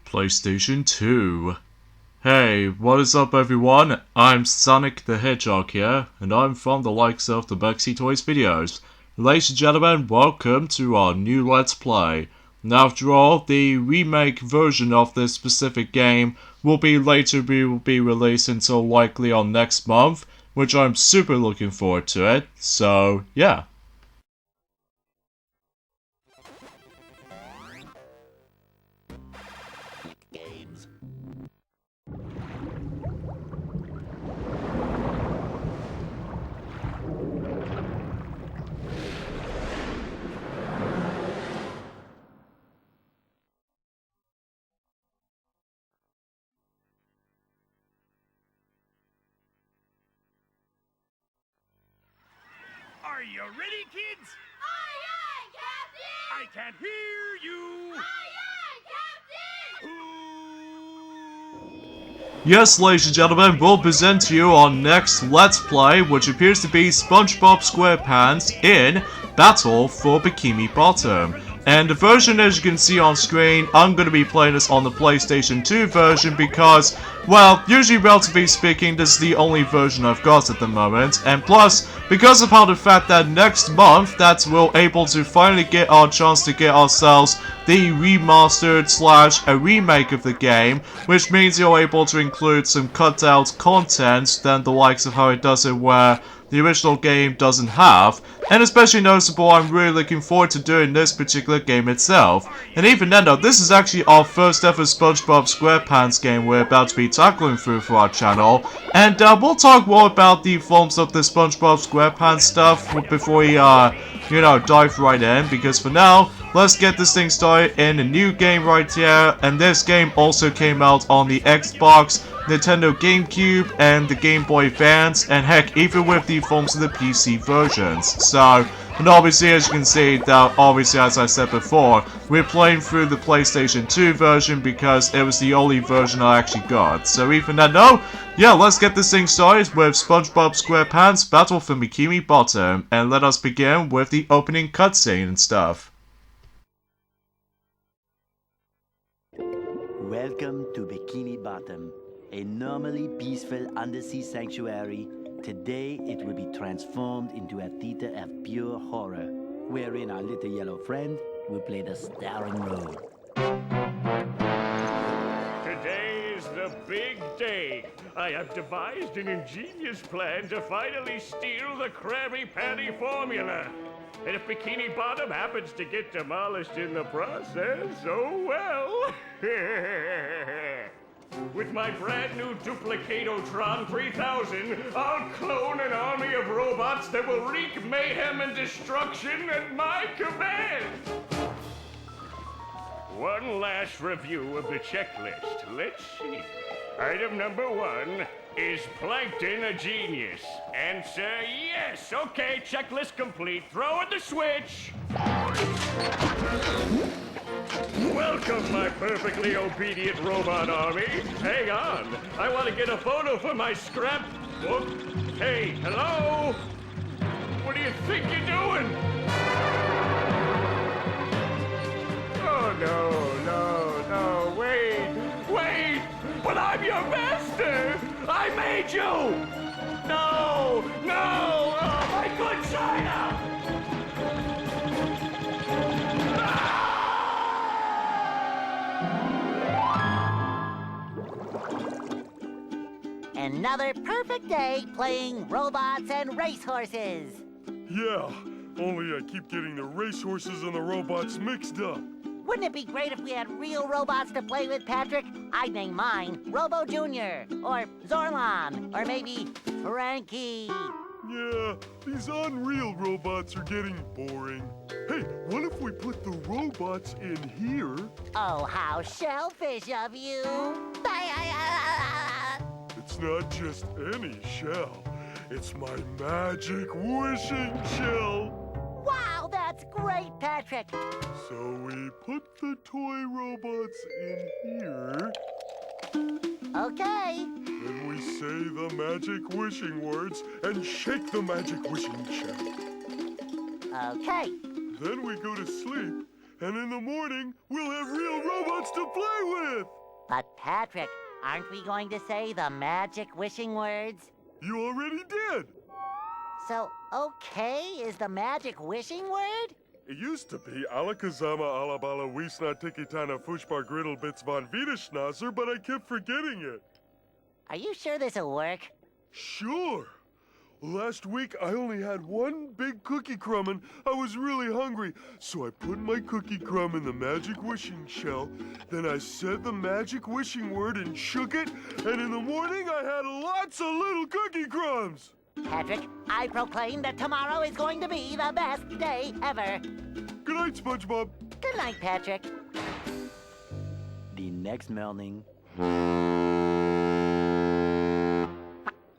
PlayStation 2. Hey, what is up everyone? I'm Sonic the Hedgehog here, and I'm from the likes of the Bugsy Toys videos. Ladies and gentlemen, welcome to our new Let's Play. Now after all, the remake version of this specific game will be released until likely on next month, which I'm super looking forward to it, so yeah. Are you ready, kids? Aye, aye, Captain! I can't hear you! Aye, aye, Captain! Yes, ladies and gentlemen, we'll present to you our next Let's Play, which appears to be SpongeBob SquarePants in Battle for Bikini Bottom. And the version, as you can see on screen, I'm going to be playing this on the PlayStation 2 version because, well, usually relatively speaking, this is the only version I've got at the moment. And plus, because of how the fact that next month that we're able to finally get our chance to get ourselves the remastered / a remake of the game, which means you're able to include some cut out content than the likes of how it does it where the original game doesn't have, and especially noticeable, I'm really looking forward to doing this particular game itself. And even then though, this is actually our first ever SpongeBob SquarePants game we're about to be tackling through for our channel, and we'll talk more about the forms of the SpongeBob SquarePants stuff before we, dive right in, because for now, let's get this thing started in a new game right here, and this game also came out on the Xbox, Nintendo GameCube, and the Game Boy Advance, and heck, even with the forms of the PC versions. So, and obviously as you can see, that obviously as I said before, we're playing through the PlayStation 2 version because it was the only version I actually got. So even then though, yeah, let's get this thing started with SpongeBob SquarePants Battle for Bikini Bottom, and let us begin with the opening cutscene and stuff. Welcome to Bikini Bottom, a normally peaceful undersea sanctuary. Today it will be transformed into a theater of pure horror, wherein our little yellow friend will play the starring role. Today is the big day. I have devised an ingenious plan to finally steal the Krabby Patty formula. And if Bikini Bottom happens to get demolished in the process, oh well. With my brand new Duplicatotron 3000, I'll clone an army of robots that will wreak mayhem and destruction at my command. One last review of the checklist. Let's see. Item number 1, is Plankton a genius? Answer yes. Okay, checklist complete. Throw in the switch. Welcome, my perfectly obedient robot army. Hang on. I want to get a photo for my scrapbook. Hey, hello? What do you think you're doing? Oh, no, wait. But I'm your master. I made you. No, oh, my good China. Another perfect day playing robots and racehorses. Yeah, only I keep getting the racehorses and the robots mixed up. Wouldn't it be great if we had real robots to play with, Patrick? I'd name mine Robo Jr. or Zorlon or maybe Frankie. Yeah, these unreal robots are getting boring. Hey, what if we put the robots in here? Oh, how shellfish of you. It's not just any shell. It's my magic wishing shell. Wow, that's great, Patrick. So we put the toy robots in here. Okay. Then we say the magic wishing words and shake the magic wishing shell. Okay. Then we go to sleep And in the morning, we'll have real robots to play with! But Patrick, aren't we going to say the magic wishing words? You already did! So, okay is the magic wishing word? It used to be Alakazama Alabala Wiesna Tikitana Fushbar Griddle Bits von Wiederschnauzer, but I kept forgetting it. Are you sure this'll work? Sure. Last week, I only had one big cookie crumb and I was really hungry. So I put my cookie crumb in the magic wishing shell. Then I said the magic wishing word and shook it. And in the morning, I had lots of little cookie crumbs. Patrick, I proclaim that tomorrow is going to be the best day ever. Good night, SpongeBob. Good night, Patrick. The next morning.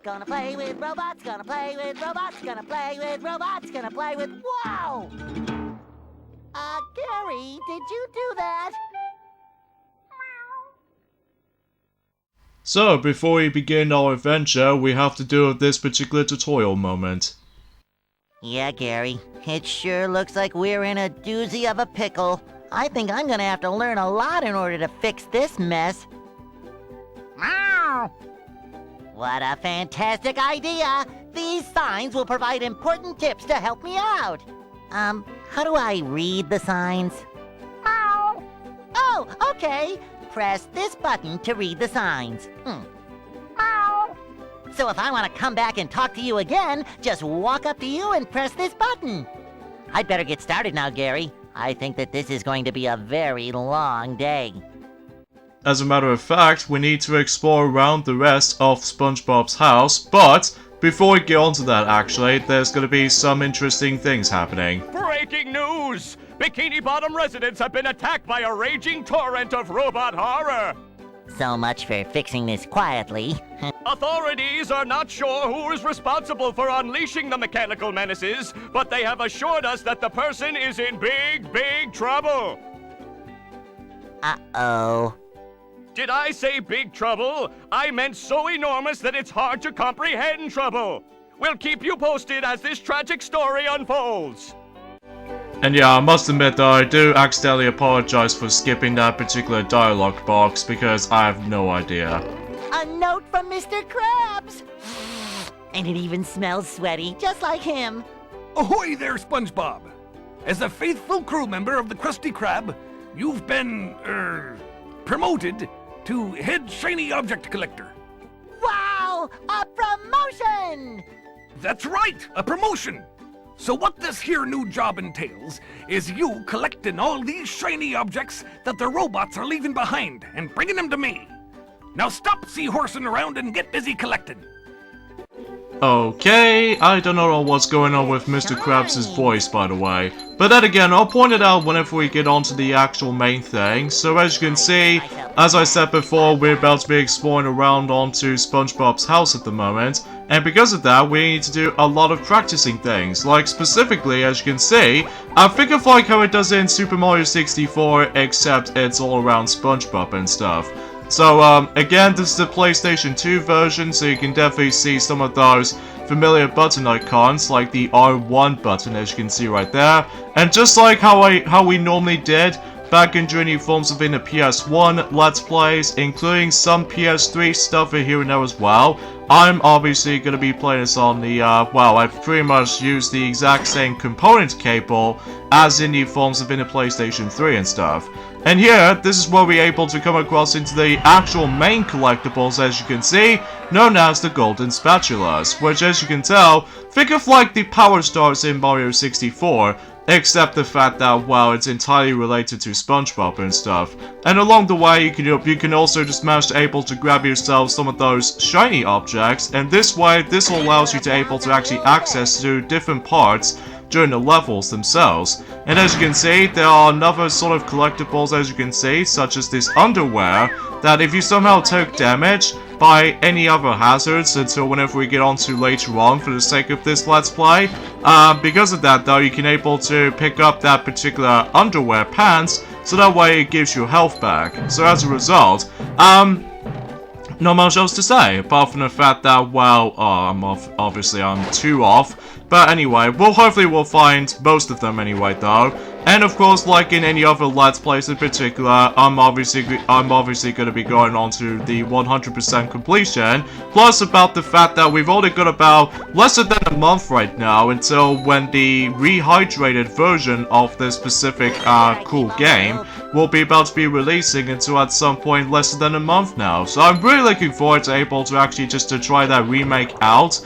Gonna play with robots, gonna play with robots, gonna play with robots, gonna play with... Whoa! Gary, did you do that? So, before we begin our adventure, we have to do this particular tutorial moment. Yeah, Gary. It sure looks like we're in a doozy of a pickle. I think I'm gonna have to learn a lot in order to fix this mess. Meow! What a fantastic idea! These signs will provide important tips to help me out. How do I read the signs? Meow! Oh, okay. Press this button to read the signs. Meow! So if I want to come back and talk to you again, just walk up to you and press this button. I'd better get started now, Gary. I think that this is going to be a very long day. As a matter of fact, we need to explore around the rest of SpongeBob's house, but before we get on to that actually, there's gonna be some interesting things happening. Breaking news! Bikini Bottom residents have been attacked by a raging torrent of robot horror! So much for fixing this quietly. Authorities are not sure who is responsible for unleashing the mechanical menaces, but they have assured us that the person is in big, big trouble! Uh-oh. Did I say big trouble? I meant so enormous that it's hard to comprehend trouble! We'll keep you posted as this tragic story unfolds! And yeah, I must admit that I do accidentally apologize for skipping that particular dialogue box because I have no idea. A note from Mr. Krabs! And it even smells sweaty, just like him. Ahoy there, SpongeBob! As a faithful crew member of the Krusty Krab, you've been, promoted to head shiny object collector. Wow! A promotion! That's right, a promotion! So what this here new job entails is you collecting all these shiny objects that the robots are leaving behind and bringing them to me. Now stop seahorsing around and get busy collecting. Okay, I don't know what's going on with Mr. Krabs' voice, by the way. But then again, I'll point it out whenever we get onto the actual main thing. So as you can see, as I said before, we're about to be exploring around onto SpongeBob's house at the moment. And because of that, we need to do a lot of practicing things. Like specifically, as you can see, I think of like how it does in Super Mario 64, except it's all around SpongeBob and stuff. So, again, this is the PlayStation 2 version, so you can definitely see some of those familiar button icons, like the R1 button, as you can see right there. And just like how we normally did back in during the forms of in the PS1 Let's Plays, including some PS3 stuff here and there as well, I'm obviously going to be playing this on the, well, I've pretty much used the exact same component cable as in the forms of in the PlayStation 3 and stuff. And here, this is where we're able to come across into the actual main collectibles, as you can see, known as the Golden Spatulas, which, as you can tell, think of like the Power Stars in Mario 64, except the fact that, well, it's entirely related to SpongeBob and stuff. And along the way, you can also just manage to able to grab yourself some of those shiny objects, and this way, this allows you to able to actually access to different parts during the levels themselves. And as you can see, there are another sort of collectibles, as you can see, such as this underwear, that if you somehow took damage by any other hazards until whenever we get on to later on for the sake of this Let's Play, because of that though, you can able to pick up that particular underwear pants, so that way it gives you health back. So as a result, not much else to say, apart from the fact that, well, obviously I'm 2 off But anyway, hopefully we'll find most of them anyway, though. And of course, like in any other Let's Plays in particular, I'm obviously going to be going on to the 100% completion. Plus about the fact that we've only got about less than a month right now until when the rehydrated version of this specific cool game will be about to be releasing until at some point less than a month now. So I'm really looking forward to able to actually just to try that remake out.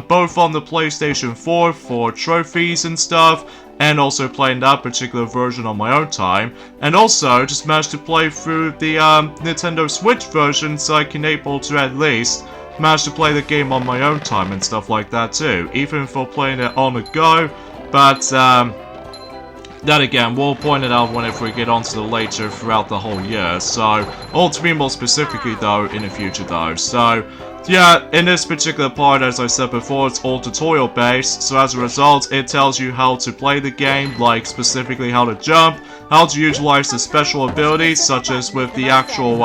Both on the PlayStation 4 for trophies and stuff, and also playing that particular version on my own time, and also just managed to play through the Nintendo Switch version so I can able to at least manage to play the game on my own time and stuff like that too, even for playing it on the go. But that again, we'll point it out whenever we get onto the later throughout the whole year. So, all to be more specifically though, in the future though. So, yeah, in this particular part, as I said before, it's all tutorial based, so as a result, it tells you how to play the game, like specifically how to jump, how to utilize the special abilities, such as with the actual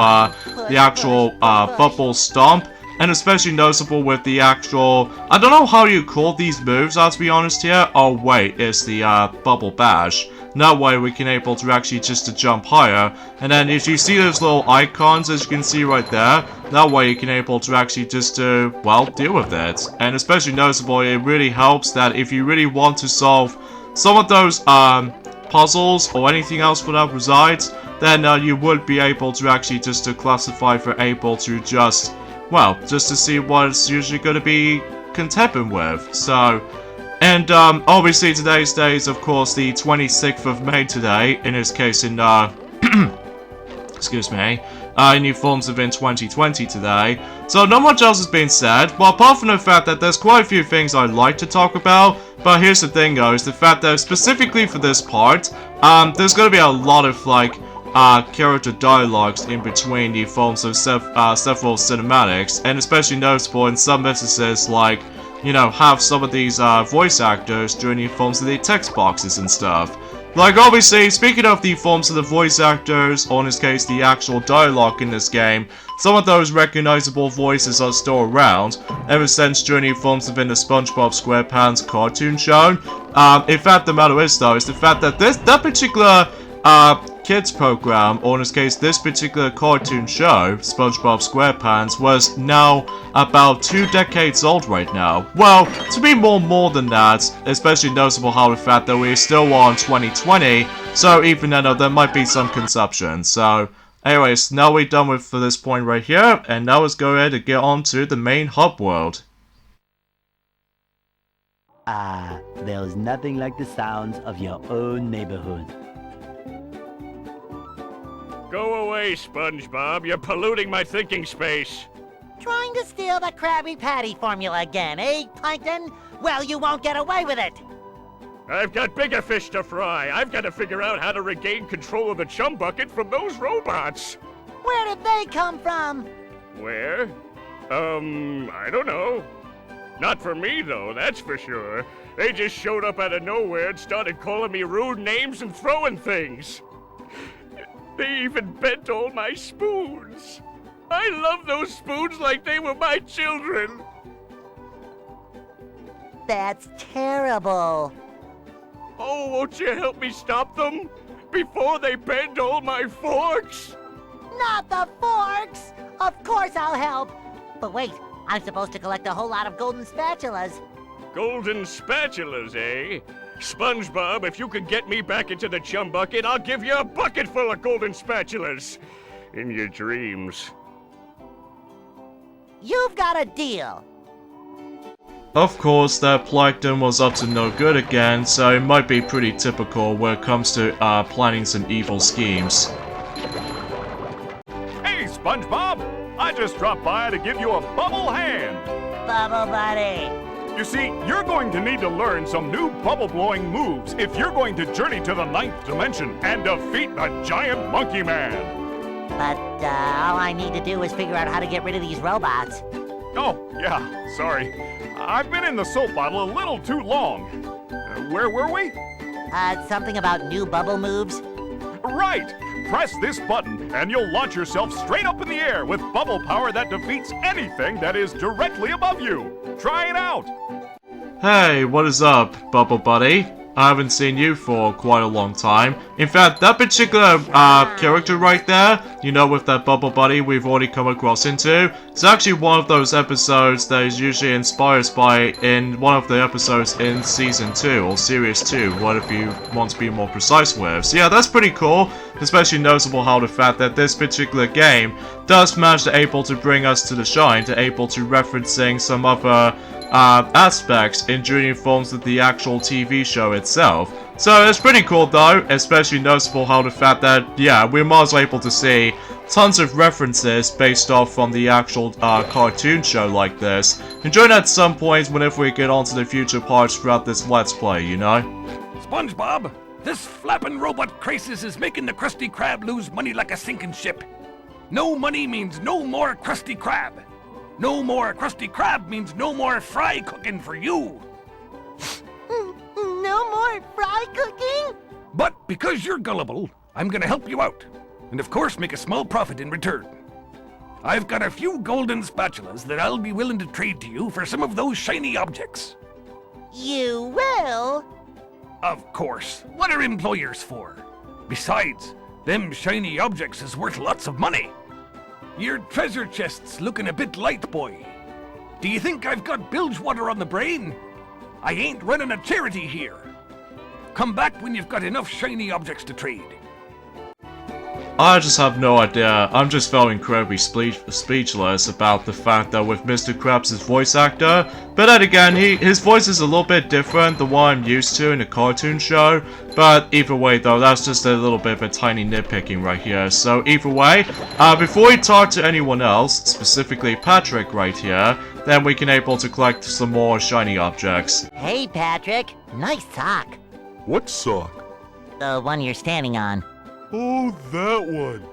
bubble stomp, and especially noticeable with the actual, I don't know how you call these moves, to be honest here. Oh wait, it's the bubble bash. That way we can able to actually just to jump higher, and then if you see those little icons as you can see right there, that way you can able to actually just to, well, deal with it. And especially noticeable, it really helps that if you really want to solve some of those puzzles or anything else for that resides, then you would be able to actually just to classify for able to just, well, just to see what it's usually going to be contending with. So, and obviously today's day is of course the 26th of May today, in this case in excuse me, in new forms of in 2020 today. So not much else has been said, well, apart from the fact that there's quite a few things I'd like to talk about. But here's the thing though, is the fact that specifically for this part, there's going to be a lot of like character dialogues in between the forms of several cinematics, and especially noticeable in some instances, like, you know, have some of these voice actors during the forms of the text boxes and stuff. Like, obviously, speaking of the forms of the voice actors, or in this case, the actual dialogue in this game, some of those recognizable voices are still around, ever since during the forms within the SpongeBob SquarePants cartoon show. In fact, the matter is, though, is the fact that that particular kids program, or in this case this particular cartoon show, SpongeBob SquarePants, was now about 2 decades old right now. Well, to be more than that, especially noticeable how the fact that we're still on 2020, so even then there might be some consumption. So anyways, now we're done with for this point right here, and now let's go ahead and get on to the main hub world. Ah, there's nothing like the sounds of your own neighborhood. Go away, SpongeBob. You're polluting my thinking space. Trying to steal the Krabby Patty formula again, eh, Plankton? Well, you won't get away with it. I've got bigger fish to fry. I've got to figure out how to regain control of the chum bucket from those robots. Where did they come from? Where? I don't know. Not for me, though, that's for sure. They just showed up out of nowhere and started calling me rude names and throwing things. They even bent all my spoons. I love those spoons like they were my children. That's terrible. Oh, won't you help me stop them? Before they bend all my forks? Not the forks! Of course I'll help. But wait, I'm supposed to collect a whole lot of golden spatulas. Golden spatulas, eh? SpongeBob, if you can get me back into the chum bucket, I'll give you a bucket full of golden spatulas. In your dreams. You've got a deal. Of course, that Plankton was up to no good again, so it might be pretty typical when it comes to planning some evil schemes. Hey, SpongeBob! I just dropped by to give you a bubble hand. Bubble buddy. You see, you're going to need to learn some new bubble-blowing moves if you're going to journey to the 9th dimension and defeat the giant monkey man. But all I need to do is figure out how to get rid of these robots. Oh, yeah, sorry. I've been in the soap bottle a little too long. Where were we? Something about new bubble moves? Right! Press this button and you'll launch yourself straight up in the air with bubble power that defeats anything that is directly above you. Try it out! Hey, what is up, Bubble Buddy? I haven't seen you for quite a long time. In fact, that particular character right there, you know, with that Bubble Buddy we've already come across into, it's actually one of those episodes that is usually inspired by in one of the episodes in Season 2, or Series 2, whatever you want to be more precise with. So yeah, that's pretty cool, especially noticeable how the fact that this particular game does manage to able to bring us to the shine, to able to referencing some other aspects in junior forms of the actual TV show itself. So it's pretty cool though, especially noticeable how the fact that, yeah, we're also able to see tons of references based off from the actual cartoon show like this. And join at some point whenever we get onto the future parts throughout this Let's Play, you know? SpongeBob, this flapping robot crisis is making the Krusty Krab lose money like a sinking ship. No money means no more Krusty Krab. No more Krusty Krab means no more fry cooking for you. No more fry cooking? But because you're gullible, I'm gonna help you out. And of course make a small profit in return. I've got a few golden spatulas that I'll be willing to trade to you for some of those shiny objects. You will? Of course. What are employers for? Besides, them shiny objects is worth lots of money. Your treasure chest's looking a bit light, boy. Do you think I've got bilge water on the brain? I ain't running a charity here. Come back when you've got enough shiny objects to trade. I just have no idea. I'm just feeling incredibly speechless about the fact that with Mr. Krabs' voice actor, but then again, his voice is a little bit different than what I'm used to in the cartoon show. But either way though, that's just a little bit of a tiny nitpicking right here. So either way, before we talk to anyone else, specifically Patrick right here, then we can able to collect some more shiny objects. Hey, Patrick. Nice sock. What sock? The one you're standing on. Oh, that one.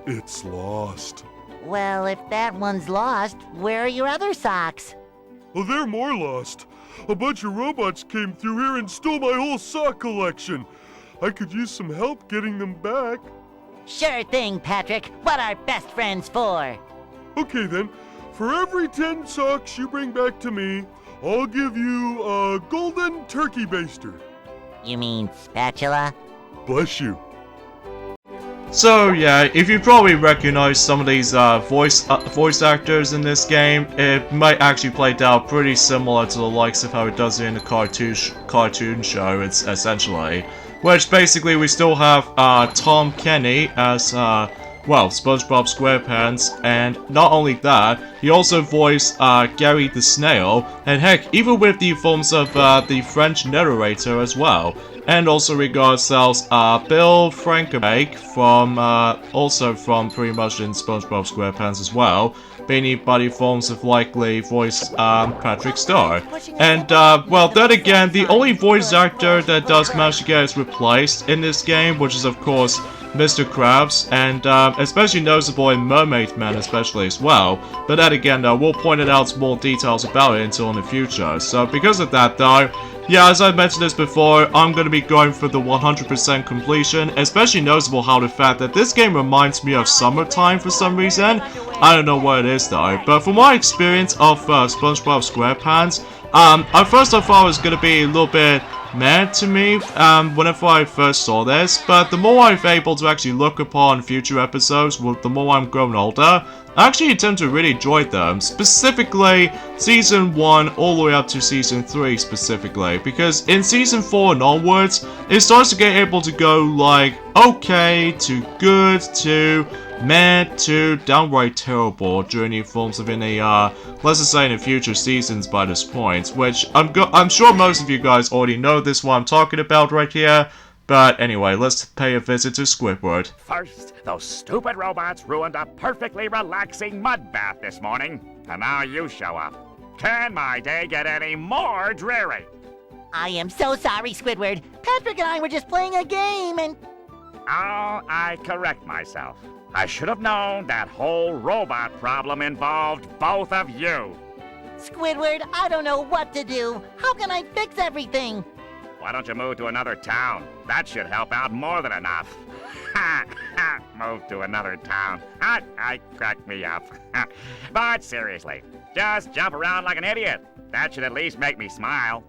It's lost. Well, if that one's lost, where are your other socks? Oh, they're more lost. A bunch of robots came through here and stole my whole sock collection. I could use some help getting them back. Sure thing, Patrick. What are best friends for? Okay then, for every 10 socks you bring back to me, I'll give you a golden turkey baster. You mean spatula? Bless you. So yeah, if you probably recognize some of these voice actors in this game, it might actually play out pretty similar to the likes of how it does in the cartoon show. It's essentially, which basically we still have Tom Kenny as well, SpongeBob SquarePants, and not only that, he also voiced Gary the Snail, and heck, even with the forms of the French narrator as well. And also regards Bill Frankenbake from also from pretty much in SpongeBob SquarePants as well, being buddy forms of likely voice Patrick Star. And well, then again, the only voice actor that does manage to get replaced in this game, which is of course Mr. Krabs, and especially noticeable in Mermaid Man especially as well. But then again, we'll point out more details about it until in the future. So because of that though, yeah, as I mentioned this before, I'm going to be going for the 100% completion, especially noticeable how the fact that this game reminds me of summertime for some reason. I don't know what it is though, but from my experience of SpongeBob SquarePants, I first thought it was going to be a little bit mad to me whenever I first saw this, but the more I've able to actually look upon future episodes, the more I'm growing older, I actually tend to really enjoy them, specifically Season 1 all the way up to Season 3 specifically, because in Season 4 and onwards, it starts to get able to go like, okay, to good, to mad, to downright terrible during the forms of any, let's just say in the future seasons by this point, which I'm sure most of you guys already know this what I'm talking about right here. But anyway, let's pay a visit to Squidward. First, those stupid robots ruined a perfectly relaxing mud bath this morning, and now you show up. Can my day get any more dreary? I am so sorry, Squidward. Patrick and I were just playing a game and... Oh, I correct myself. I should have known that whole robot problem involved both of you. Squidward, I don't know what to do. How can I fix everything? Why don't you move to another town? That should help out more than enough. Move to another town. I cracked me up. But seriously, just jump around like an idiot. That should at least make me smile.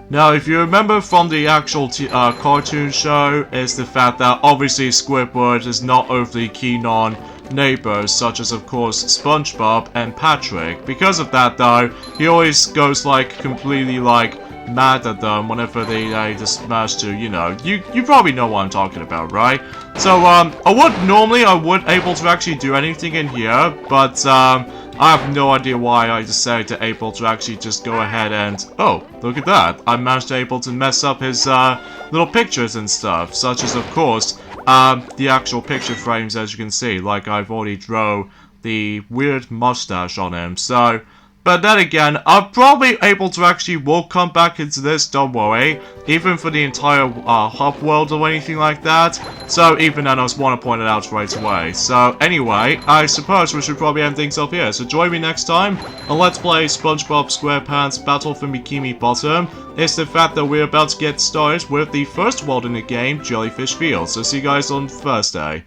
Now, if you remember from the actual cartoon show, is the fact that obviously Squidward is not overly keen on neighbors, such as of course SpongeBob and Patrick. Because of that though, he always goes like completely like mad at them whenever they just manage to, you know, you probably know what I'm talking about, right? So I would able to actually do anything in here, but I have no idea why I decided to able to actually just go ahead and, oh, look at that. I managed to able to mess up his little pictures and stuff, such as of course the actual picture frames, as you can see. Like I've already drew the weird mustache on him, so. But then again, I'm probably able to actually will come back into this, don't worry, even for the entire hub world or anything like that. So even then I just want to point it out right away. So anyway, I suppose we should probably end things up here. So join me next time and let's play SpongeBob SquarePants Battle for Bikini Bottom. It's the fact that we're about to get started with the first world in the game, Jellyfish Field. So see you guys on Thursday.